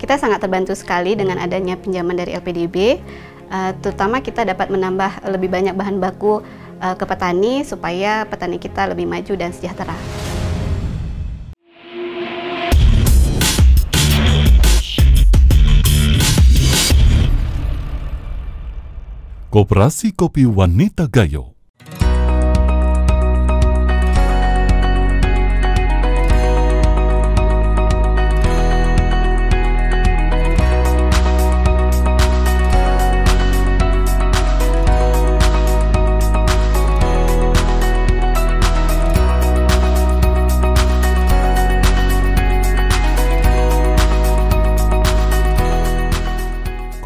Kita sangat terbantu sekali dengan adanya pinjaman dari LPDB, terutama kita dapat menambah lebih banyak bahan baku ke petani supaya petani kita lebih maju dan sejahtera. Koperasi Kopi Wanita Gayo.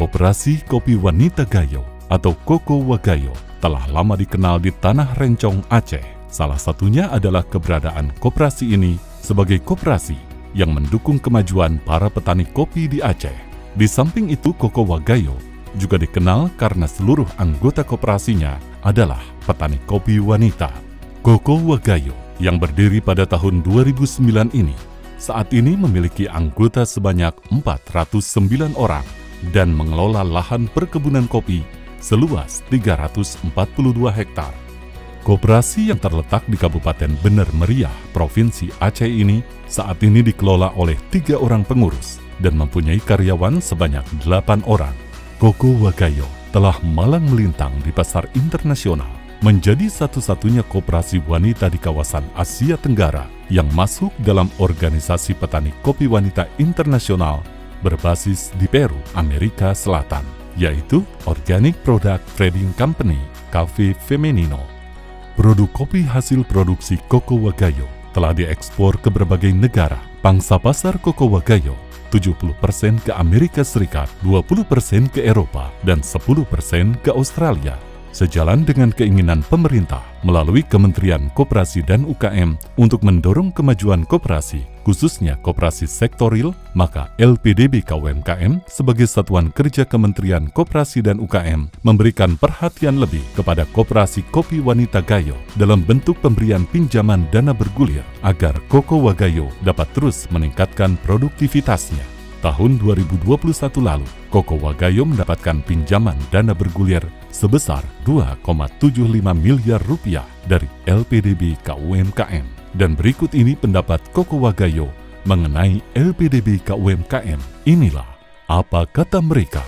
Koperasi Kopi Wanita Gayo atau Koko Wagayo telah lama dikenal di tanah Rencong, Aceh. Salah satunya adalah keberadaan koperasi ini sebagai koperasi yang mendukung kemajuan para petani kopi di Aceh. Di samping itu, Koko Wagayo juga dikenal karena seluruh anggota koperasinya adalah petani kopi wanita. Koko Wagayo yang berdiri pada tahun 2009 ini saat ini memiliki anggota sebanyak 409 orang dan mengelola lahan perkebunan kopi seluas 342 hektar. Koperasi yang terletak di Kabupaten Bener Meriah, Provinsi Aceh ini saat ini dikelola oleh 3 orang pengurus dan mempunyai karyawan sebanyak 8 orang. Koko Wagayo telah malang melintang di pasar internasional, menjadi satu-satunya koperasi wanita di kawasan Asia Tenggara yang masuk dalam organisasi petani kopi wanita internasional berbasis di Peru, Amerika Selatan, yaitu Organic Product Trading Company, Cafe Femenino. Produk kopi hasil produksi Koko Wagayo telah diekspor ke berbagai negara. Pangsa pasar Koko Wagayo 70% ke Amerika Serikat, 20% ke Eropa, dan 10% ke Australia. Sejalan dengan keinginan pemerintah melalui Kementerian Koperasi dan UKM untuk mendorong kemajuan koperasi, khususnya koperasi sektor real, maka LPDB KUMKM sebagai satuan kerja Kementerian Koperasi dan UKM memberikan perhatian lebih kepada koperasi kopi wanita Gayo dalam bentuk pemberian pinjaman dana bergulir agar Koko Wagayo dapat terus meningkatkan produktivitasnya. Tahun 2021 lalu, Koko Wagayo mendapatkan pinjaman dana bergulir sebesar 2,75 miliar rupiah dari LPDB KUMKM. Dan berikut ini pendapat Koko Wagayo mengenai LPDB KUMKM. Inilah apa kata mereka.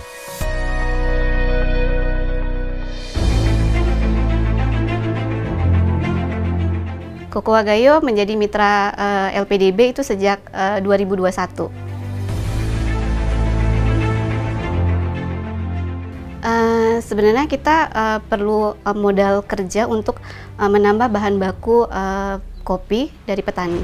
Koko Wagayo menjadi mitra LPDB itu sejak 2021. Sebenarnya kita perlu modal kerja untuk menambah bahan baku kopi dari petani.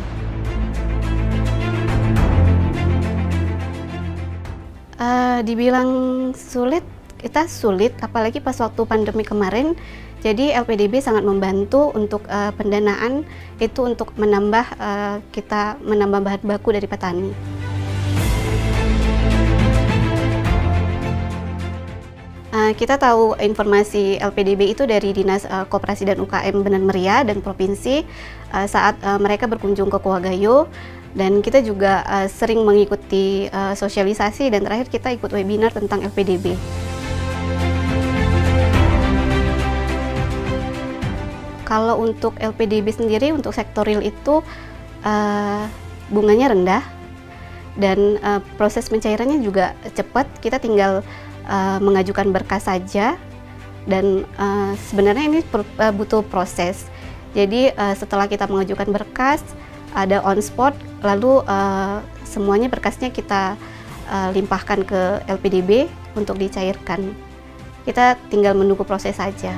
Dibilang sulit, kita sulit, apalagi pas waktu pandemi kemarin. Jadi LPDB sangat membantu untuk pendanaan itu untuk menambah bahan baku dari petani. Kita tahu informasi LPDB itu dari Dinas Koperasi dan UKM Bener Meriah dan Provinsi saat mereka berkunjung ke Koko Wagayo, dan kita juga sering mengikuti sosialisasi, dan terakhir kita ikut webinar tentang LPDB. Kalau untuk LPDB sendiri, untuk sektor real itu bunganya rendah dan proses pencairannya juga cepat. Kita tinggal mengajukan berkas saja, dan sebenarnya ini butuh proses. Jadi setelah kita mengajukan berkas, ada on spot, lalu semuanya berkasnya kita limpahkan ke LPDB untuk dicairkan. Kita tinggal menunggu proses saja.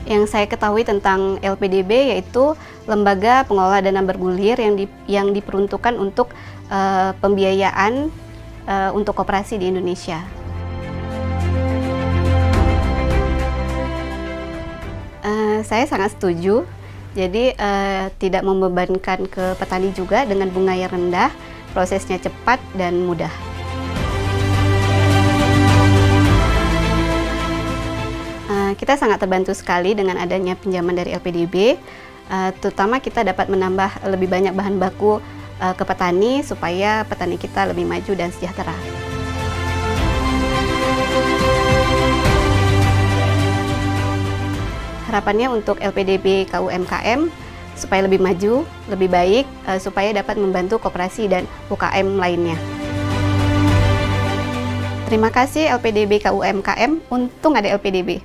Yang saya ketahui tentang LPDB yaitu lembaga pengelola dana bergulir yang diperuntukkan untuk pembiayaan untuk koperasi di Indonesia. Saya sangat setuju. Jadi tidak membebankan ke petani juga, dengan bunga yang rendah, prosesnya cepat dan mudah. Kita sangat terbantu sekali dengan adanya pinjaman dari LPDB, terutama kita dapat menambah lebih banyak bahan baku ke petani supaya petani kita lebih maju dan sejahtera. Harapannya untuk LPDB KUMKM supaya lebih maju, lebih baik, supaya dapat membantu koperasi dan UKM lainnya. Terima kasih LPDB KUMKM, untung ada LPDB.